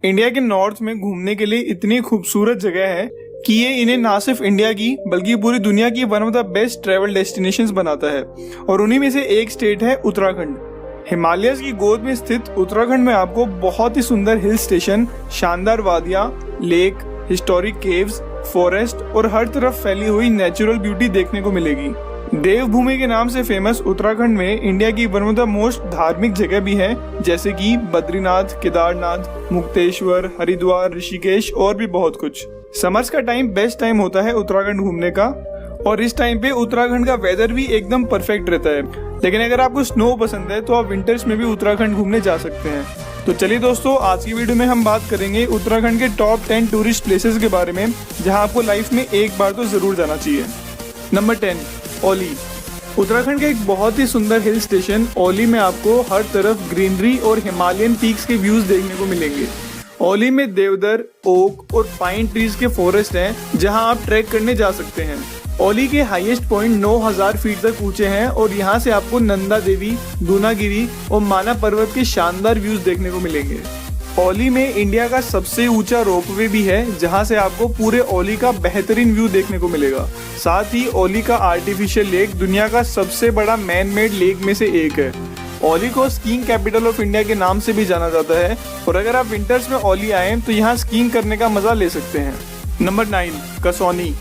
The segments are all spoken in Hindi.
इंडिया के नॉर्थ में घूमने के लिए इतनी खूबसूरत जगह है कि ये इन्हें ना सिर्फ इंडिया की बल्कि पूरी दुनिया की one of the best travel destinations बनाता है। और उन्हीं में से एक स्टेट है उत्तराखंड। हिमालयस की गोद में स्थित उत्तराखंड में आपको बहुत ही सुंदर हिल स्टेशन, शानदार वादियां, लेक, हिस्टोरिक केव्स, फॉरेस्ट और हर तरफ फैली हुई नेचुरल ब्यूटी देखने को मिलेगी। देवभूमि के नाम से फेमस उत्तराखंड में इंडिया की वन ऑफ द मोस्ट धार्मिक जगह भी है, जैसे कि बद्रीनाथ, केदारनाथ, मुक्तेश्वर, हरिद्वार, ऋषिकेश और भी बहुत कुछ। समर्स का टाइम बेस्ट टाइम होता है उत्तराखंड घूमने का, और इस टाइम पे उत्तराखंड का वेदर भी एकदम परफेक्ट रहता है। लेकिन अगर आपको स्नो पसंद है तो आप विंटर्स में भी उत्तराखंड घूमने जा सकते हैं। तो चलिए दोस्तों, आज की वीडियो में हम बात करेंगे उत्तराखंड के टॉप 10 टूरिस्ट प्लेसेस के बारे में, जहां आपको लाइफ में एक बार तो जरूर जाना चाहिए। नंबर 10, ओली। उत्तराखंड का एक बहुत ही सुंदर हिल स्टेशन ओली में आपको हर तरफ ग्रीनरी और हिमालयन पीक्स के व्यूज देखने को मिलेंगे। ओली में देवदार, ओक और पाइन ट्रीज के फॉरेस्ट हैं, जहां आप ट्रैक करने जा सकते हैं। ओली के हाईएस्ट पॉइंट 9000 फीट तक ऊंचे हैं और यहां से आपको नंदा देवी, दूनागिरी और माना पर्वत के शानदार व्यूज देखने को मिलेंगे। ओली में इंडिया का सबसे ऊंचा रोपवे भी है, जहां से आपको पूरे ओली का बेहतरीन व्यू देखने को मिलेगा। साथ ही ओली का आर्टिफिशियल लेक दुनिया का सबसे बड़ा मैन मेड लेक में से एक है। ओली को स्कीइंग कैपिटल ऑफ इंडिया के नाम से भी जाना जाता है, और अगर आप विंटर्स में ओली आए तो यहाँ स्कीइंग करने का मजा ले सकते हैं। नंबर 9, कसौनी।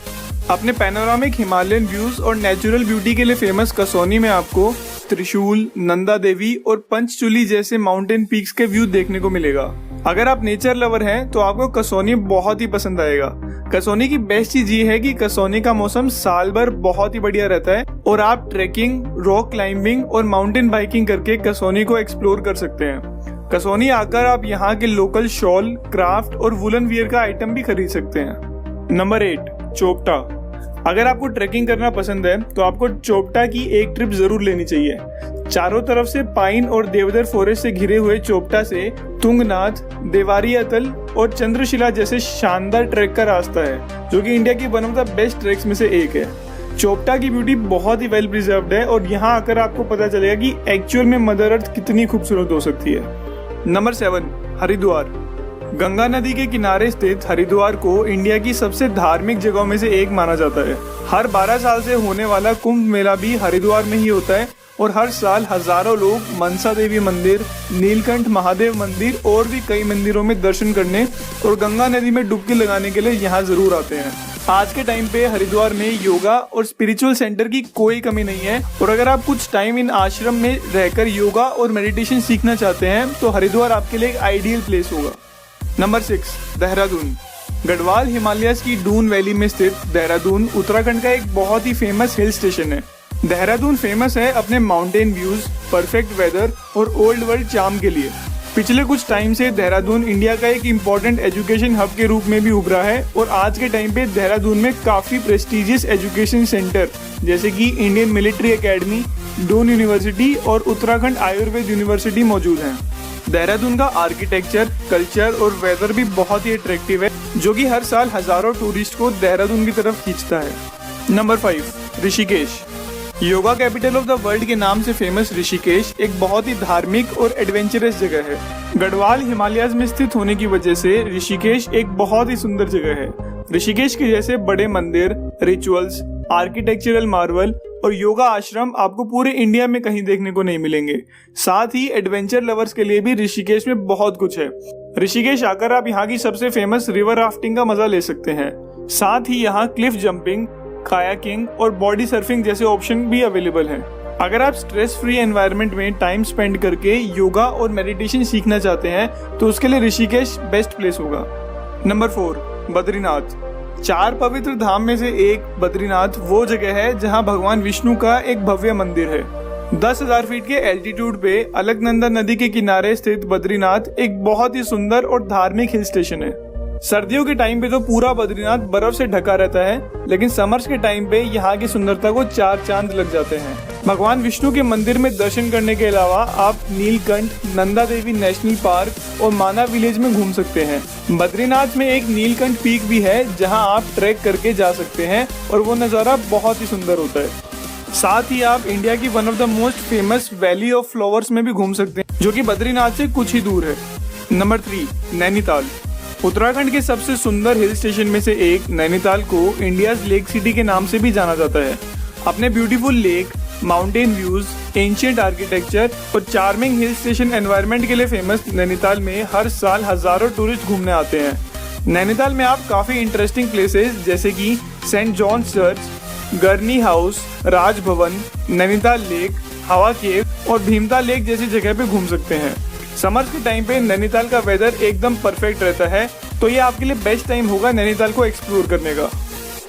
अपने पैनोरामिक हिमालयन व्यूज और नेचुरल ब्यूटी के लिए फेमस कसौनी में आपको त्रिशूल, नंदा देवी और पंचचूली जैसे माउंटेन पीक्स के व्यू देखने को मिलेगा। अगर आप नेचर लवर हैं तो आपको कसौनी बहुत ही पसंद आएगा। कसौनी की बेस्ट चीज ये है कि कसौनी का मौसम साल भर बहुत ही बढ़िया रहता है और आप ट्रैकिंग, रॉक क्लाइंबिंग और माउंटेन बाइकिंग करके कसौनी को एक्सप्लोर कर सकते हैं। कसौनी आकर आप यहाँ के लोकल शॉल, क्राफ्ट और वुलन वियर का आइटम भी खरीद सकते हैं। नंबर 8, चोपटा। अगर आपको ट्रैकिंग करना पसंद है तो आपको चोपटा की एक ट्रिप जरूर लेनी चाहिए। चारों तरफ से पाइन और देवदार फॉरेस्ट से घिरे हुए चोपटा से तुंगनाथ, देवारी अतल और चंद्रशिला जैसे शानदार ट्रैक का रास्ता है, जो कि इंडिया की one of the best tracks में से एक है। चोपटा की ब्यूटी बहुत ही वेल प्रिजर्व्ड है और यहाँ आकर आपको पता चलेगा कि एक्चुअल में मदर अर्थ कितनी खूबसूरत हो सकती है। नंबर 7, हरिद्वार। गंगा नदी के किनारे स्थित हरिद्वार को इंडिया की सबसे धार्मिक जगहों में से एक माना जाता है। हर 12 साल से होने वाला कुंभ मेला भी हरिद्वार में ही होता है और हर साल हजारों लोग मनसा देवी मंदिर, नीलकंठ महादेव मंदिर और भी कई मंदिरों में दर्शन करने और गंगा नदी में डुबकी लगाने के लिए यहाँ जरूर आते हैं। आज के टाइम पे हरिद्वार में योगा और स्पिरिचुअल सेंटर की कोई कमी नहीं है, और अगर आप कुछ टाइम इन आश्रम में रहकर योगा और मेडिटेशन सीखना चाहते हैं तो हरिद्वार आपके लिए एक आइडियल प्लेस होगा। नंबर 6, देहरादून। गढ़वाल हिमालयस की डून वैली में स्थित देहरादून उत्तराखंड का एक बहुत ही फेमस हिल स्टेशन है। देहरादून फेमस है अपने माउंटेन व्यूज, परफेक्ट वेदर और ओल्ड वर्ल्ड चार्म के लिए। पिछले कुछ टाइम से देहरादून इंडिया का एक इम्पोर्टेंट एजुकेशन हब के रूप में भी उभरा है, और आज के टाइम पे देहरादून में काफी प्रेस्टिजियस एजुकेशन सेंटर जैसे कि Indian military academy, Doon university और उत्तराखंड आयुर्वेद यूनिवर्सिटी मौजूद हैं। देहरादून का आर्किटेक्चर, कल्चर और वेदर भी बहुत ही अट्रैक्टिव है, जो कि हर साल हजारों टूरिस्ट को देहरादून की तरफ खींचता है। Number 5, Rishikesh. Yoga capital of the world के नाम से फेमस ऋषिकेश एक बहुत ही धार्मिक और एडवेंचरस जगह है। गढ़वाल हिमालयस में स्थित होने की वजह से ऋषिकेश एक बहुत ही सुंदर जगह है। ऋषिकेश के जैसे बड़े मंदिर, रिचुअल्स, आर्किटेक्चरल मार्वल और योगा आश्रम आपको पूरे इंडिया में कहीं देखने को नहीं मिलेंगे। साथ ही एडवेंचर लवर्स के लिए भी ऋषिकेश में बहुत कुछ है। ऋषिकेश आकर आप यहाँ की सबसे फेमस रिवर राफ्टिंग का मजा ले सकते हैं। साथ ही यहाँ क्लिफ जंपिंग, कायाकिंग और बॉडी सर्फिंग जैसे ऑप्शन भी अवेलेबल हैं। अगर आप स्ट्रेस फ्री एनवायरनमेंट में टाइम स्पेंड करके योगा और मेडिटेशन सीखना चाहते हैं तो उसके लिए ऋषिकेश बेस्ट प्लेस होगा। नंबर 4, बद्रीनाथ। 4 पवित्र धाम में से एक बद्रीनाथ वो जगह है जहां भगवान विष्णु का एक भव्य मंदिर है। 10,000 फीट के एल्टीट्यूड पे अलकनंदा नदी के किनारे स्थित बद्रीनाथ एक बहुत ही सुंदर और धार्मिक हिल स्टेशन है। सर्दियों के टाइम पे तो पूरा बद्रीनाथ बर्फ से ढका रहता है, लेकिन समर्स के टाइम पे यहाँ की सुंदरता को 4 चांद लग जाते हैं। भगवान विष्णु के मंदिर में दर्शन करने के अलावा आप नीलकंठ, नंदा देवी नेशनल पार्क और माना विलेज में घूम सकते हैं। बद्रीनाथ में एक नीलकंठ पीक भी है जहाँ आप ट्रैक करके जा सकते हैं और वो नज़ारा बहुत ही सुंदर होता है। साथ ही आप इंडिया की one of the most famous valley of flowers में भी घूम सकते हैं, जो कि बद्रीनाथ से कुछ ही दूर है। नंबर 3, नैनीताल। उत्तराखंड के सबसे सुंदर हिल स्टेशन में से एक नैनीताल को इंडियाज लेक सिटी के नाम से भी जाना जाता है। अपने beautiful lake, mountain views, ancient architecture और चार्मिंग हिल स्टेशन एनवायरनमेंट के लिए फेमस नैनीताल में हर साल हजारों टूरिस्ट घूमने आते हैं। नैनीताल में आप काफी इंटरेस्टिंग प्लेसेस जैसे कि Saint John church, गरनी house, Raj Bhavan, Nainital lake, हवा केव और भीमताल लेक जैसी जगह पे घूम सकते हैं। समर्स के टाइम पे नैनीताल का वेदर एकदम परफेक्ट रहता है, तो ये आपके लिए बेस्ट टाइम होगा नैनीताल को एक्सप्लोर करने का।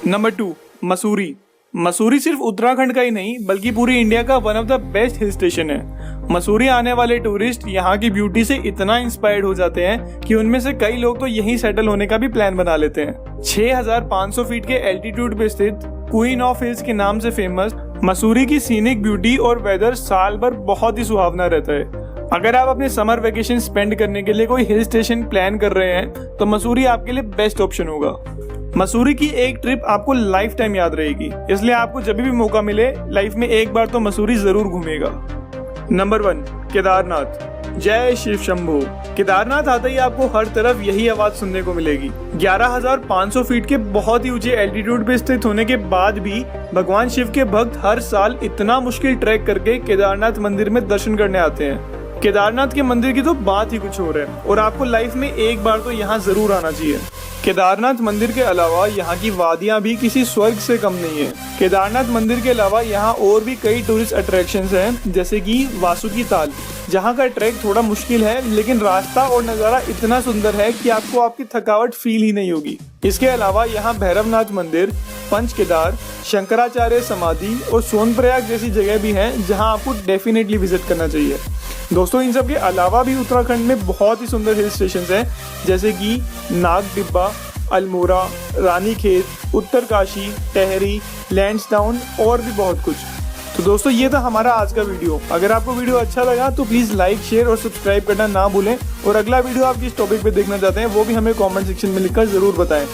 नंबर 2, मसूरी। मसूरी सिर्फ उत्तराखंड का ही नहीं बल्कि पूरी इंडिया का one of the best hill station है। मसूरी आने वाले टूरिस्ट यहाँ की ब्यूटी से इतना इंस्पायर्ड हो जाते हैं कि उनमें से कई लोग तो यहीं सेटल होने का भी प्लान बना लेते हैं। 6500 फीट के एल्टीट्यूड पे स्थित क्वीन ऑफ हिल्स के नाम से फेमस मसूरी की सीनिक ब्यूटी और वेदर साल भर बहुत ही सुहावना रहता है। अगर आप अपने समर वेकेशन स्पेंड करने के लिए कोई हिल स्टेशन प्लान कर रहे हैं तो मसूरी आपके लिए बेस्ट ऑप्शन होगा। मसूरी की एक ट्रिप आपको लाइफ टाइम याद रहेगी, इसलिए आपको जब भी मौका मिले लाइफ में एक बार तो मसूरी जरूर घूमेगा। नंबर 1, केदारनाथ। जय शिव शंभो। केदारनाथ आते ही आपको हर तरफ यही आवाज सुनने को मिलेगी। 11,500 फीट के बहुत ही ऊंचे एल्टीट्यूड पे स्थित होने के बाद भी भगवान शिव के भक्त हर साल इतना मुश्किल ट्रैक करके केदारनाथ मंदिर में दर्शन करने आते हैं। केदारनाथ के मंदिर की तो बात ही कुछ और है और आपको लाइफ में एक बार तो यहाँ जरूर आना चाहिए। केदारनाथ मंदिर के अलावा यहाँ की वादियाँ भी किसी स्वर्ग से कम नहीं है। केदारनाथ मंदिर के अलावा यहाँ और भी कई टूरिस्ट अट्रैक्शंस हैं, जैसे कि वासुकी ताल, जहाँ का ट्रैक थोड़ा मुश्किल है लेकिन रास्ता और नज़ारा इतना सुंदर है कि आपको आपकी थकावट फील ही नहीं होगी। इसके अलावा यहाँ भैरवनाथ मंदिर, पंच केदार, शंकराचार्य समाधि और सोनप्रयाग जैसी जगह भी हैं जहाँ आपको डेफिनेटली विजिट करना चाहिए। दोस्तों, इन सब के अलावा भी उत्तराखंड में बहुत ही सुंदर हिल स्टेशंस हैं, जैसे कि नाग डिब्बा, अल्मोड़ा, रानीखेत, उत्तरकाशी, टेहरी, लैंसडाउन और भी बहुत कुछ। तो दोस्तों, ये था हमारा आज का वीडियो। अगर आपको वीडियो अच्छा लगा तो प्लीज़ लाइक, शेयर और सब्सक्राइब करना ना भूलें और अगला वीडियो आप जिस टॉपिक पे देखना चाहते हैं वो भी हमें कमेंट सेक्शन में लिखकर ज़रूर बताएं।